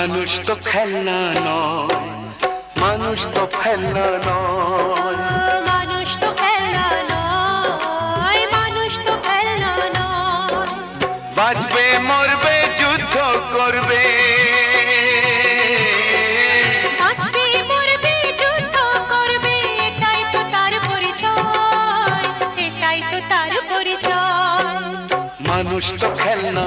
মানুষ তো খেলনা নয়, মানুষ তো খেলনা নয়, মানুষ তো খেলনা নয়, মানুষ তো খেলনা নয়। বাঁচবে মরবে যুদ্ধ করবে, বাঁচবে মরবে যুদ্ধ করবে, এটাই তো তার পরিচয়, এটাই তো তার পরিচয়। মানুষ তো খেলনা